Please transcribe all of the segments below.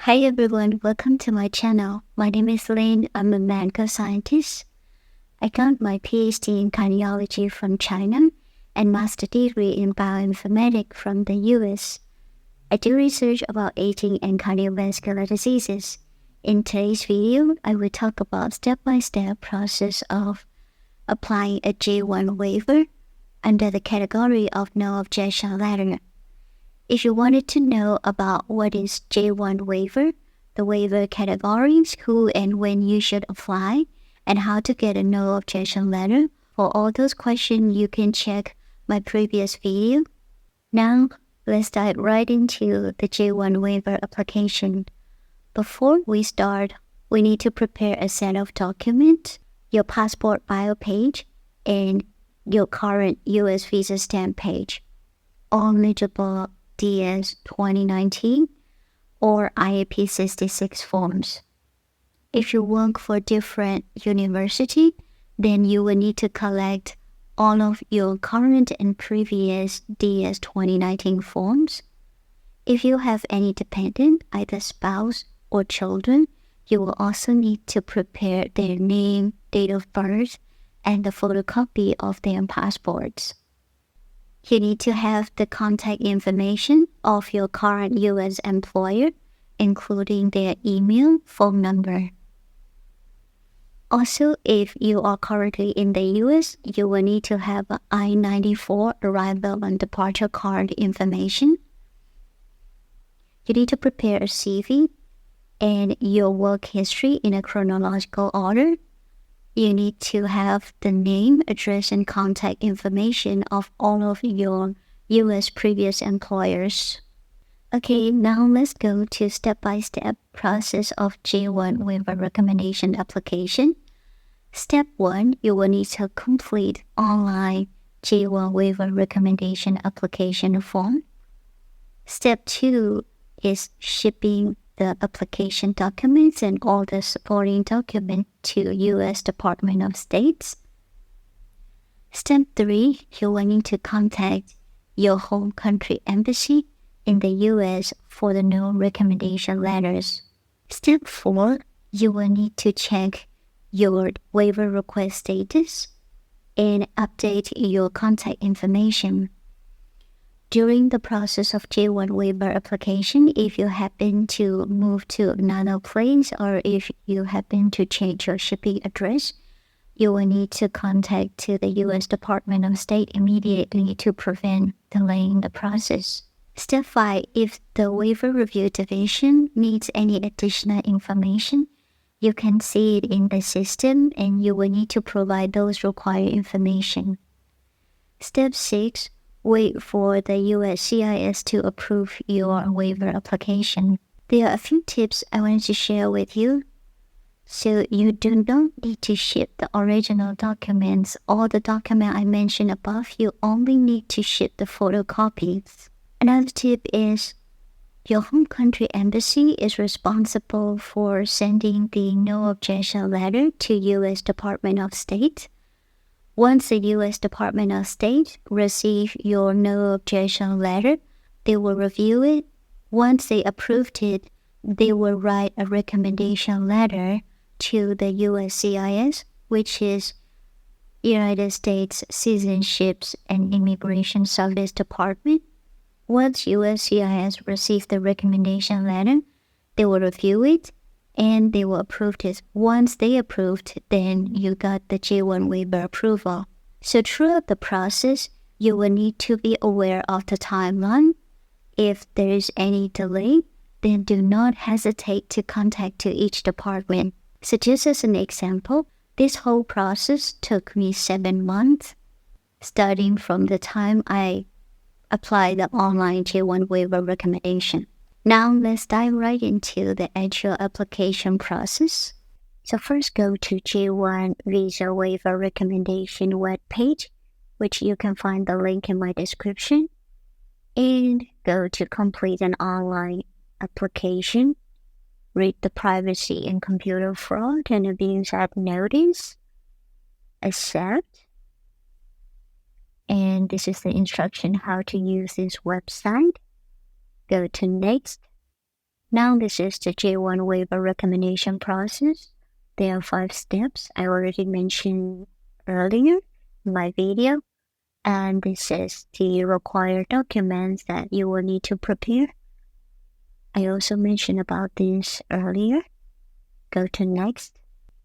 Hi everyone, welcome to my channel. My name is Lynn. I'm a medical scientist. I got my PhD in cardiology from China and master degree in bioinformatics from the US. I do research about aging and cardiovascular diseases. In today's video, I will talk about step-by-step process of applying a J1 waiver under the category of no objection letter. If you wanted to know about what is J1 waiver, the waiver categories, who and when you should apply, and how to get a no objection letter, for all those questions you can check my previous video. Now, let's dive right into the J1 waiver application. Before we start, we need to prepare a set of documents, your passport bio page, and your current US visa stamp page. All eligible DS 2019 or IAP 66 forms. If you work for different university, then you will need to collect all of your current and previous DS 2019 forms. If you have any dependent, either spouse or children, you will also need to prepare their name, date of birth, and the photocopy of their passports. You need to have the contact information of your current U.S. employer, including their email, phone number. Also, if you are currently in the U.S., you will need to have an I-94 arrival and departure card information. You need to prepare a CV and your work history in a chronological order. You need to have the name, address, and contact information of all of your U.S. previous employers. Okay, now let's go to step-by-step process of J1 waiver recommendation application. Step 1, you will need to complete online J1 waiver recommendation application form. Step 2 is shipping the application documents and all the supporting documents to U.S. Department of State. Step 3, you will need to contact your home country embassy in the U.S. for the no recommendation letters. Step 4, you will need to check your waiver request status and update your contact information. During the process of J1 waiver application, if you happen to move to another place or if you happen to change your shipping address, you will need to contact to the U.S. Department of State immediately to prevent delaying the process. Step 5, if the waiver review division needs any additional information, you can see it in the system and you will need to provide those required information. Step 6, wait for the USCIS to approve your waiver application. There are a few tips I wanted to share with you. So you do not need to ship the original documents. All the documents I mentioned above, you only need to ship the photocopies. Another tip is your home country embassy is responsible for sending the no objection letter to U.S. Department of State. Once the U.S. Department of State receives your no objection letter, they will review it. Once they approved it, they will write a recommendation letter to the USCIS, which is United States Citizenship and Immigration Service Department. Once USCIS receives the recommendation letter, they will review it and they will approve it. Once they approved, then you got the J1 waiver approval. So throughout the process, you will need to be aware of the timeline. If there is any delay, then do not hesitate to contact to each department. So just as an example, this whole process took me 7 months, starting from the time I applied the online J1 waiver recommendation. Now let's dive right into the actual application process. So first go to J1 Visa Waiver Recommendation webpage, which you can find the link in my description, and go to complete an online application. Read the privacy and computer fraud and abuse act notice. Accept. And this is the instruction how to use this website. Go to next. Now this is the J1 waiver recommendation process. There are 5 steps I already mentioned earlier in my video. And this is the required documents that you will need to prepare. I also mentioned about this earlier. Go to next.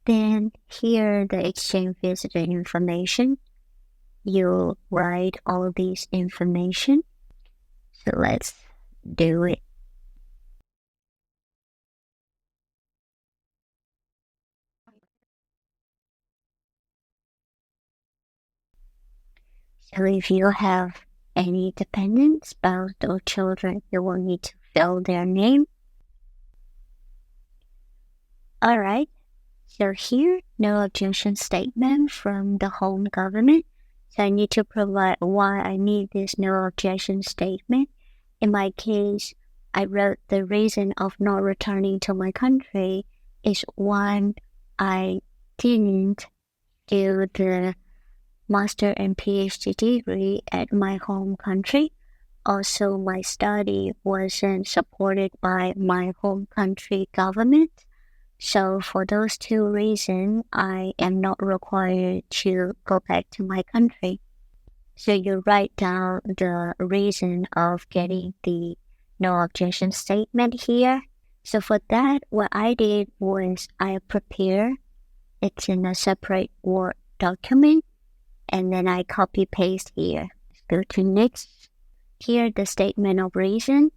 Then here the exchange visitor information. You write all these information. So let's do it. So if you have any dependent, spouse, or children, you will need to fill their name. Alright, so here, no objection statement from the home government. So I need to provide why I need this no objection statement. In my case, I wrote the reason of not returning to my country is one, I didn't do the master and PhD degree at my home country. Also, my study wasn't supported by my home country government. So for those 2 reasons, I am not required to go back to my country. So you write down the reason of getting the no objection statement here. So for that, what I did was I prepared it in a separate Word document, and then I copy paste here. Go to next. Here, the statement of reason.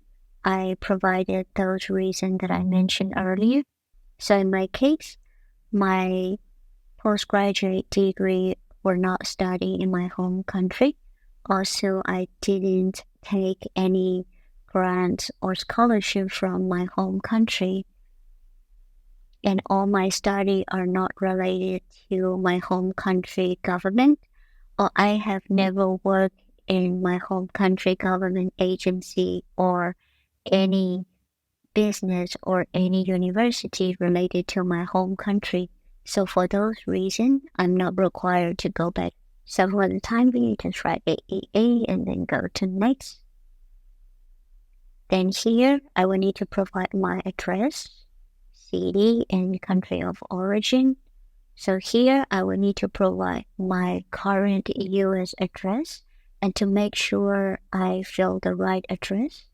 I provided those reasons that I mentioned earlier. So in my case, my postgraduate degree were not studied in my home country. Also, I didn't take any grants or scholarship from my home country. And all my studies are not related to my home country government, or I have never worked in my home country government agency or any business or any university related to my home country. So for those reasons, I'm not required to go back. So for the time being, you can try AAA and then go to next. Then here, I will need to provide my address, city, and country of origin. So here, I will need to provide my current US address, and to make sure I fill the right address,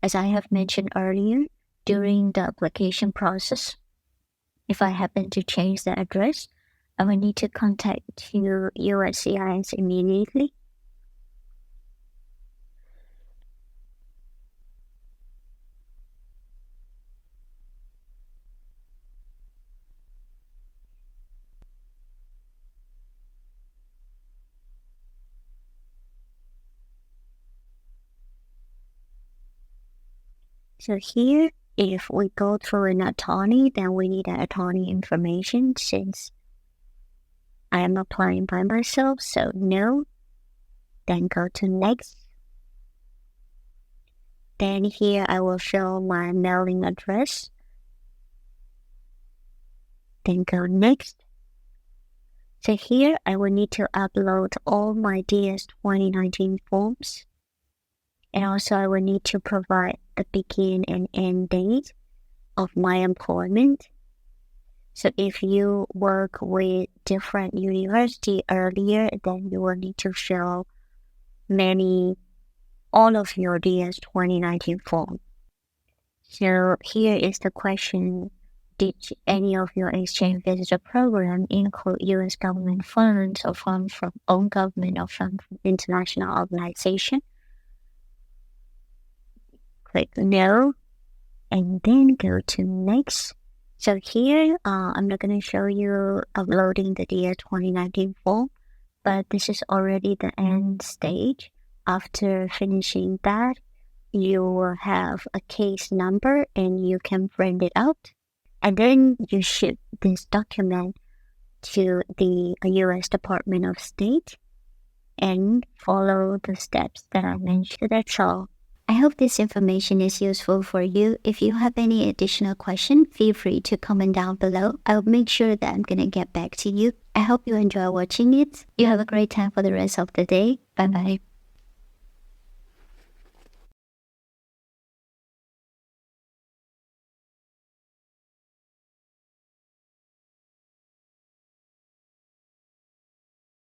as I have mentioned earlier, during the application process, if I happen to change the address, I will need to contact USCIS immediately. So here, if we go through an attorney, then we need an attorney information since I am applying by myself, so no. Then go to next. Then here I will fill my mailing address. Then go next. So here I will need to upload all my DS 2019 forms. And also I will need to provide the begin and end date of my employment. So if you work with different university earlier, then you will need to fill all of your DS 2019 form. So here is the question: did any of your exchange visitor program include U.S. government funds or funds from own government or funds from international organization? Click no, and then go to next. So here, I'm not going to show you uploading the DS 2019 form, but this is already the end stage. After finishing that, you will have a case number and you can print it out. And then you ship this document to the U.S. Department of State and follow the steps that I mentioned. That's all. I hope this information is useful for you. If you have any additional question, feel free to comment down below. I'll make sure that I'm going to get back to you. I hope you enjoy watching it. You have a great time for the rest of the day. Bye-bye.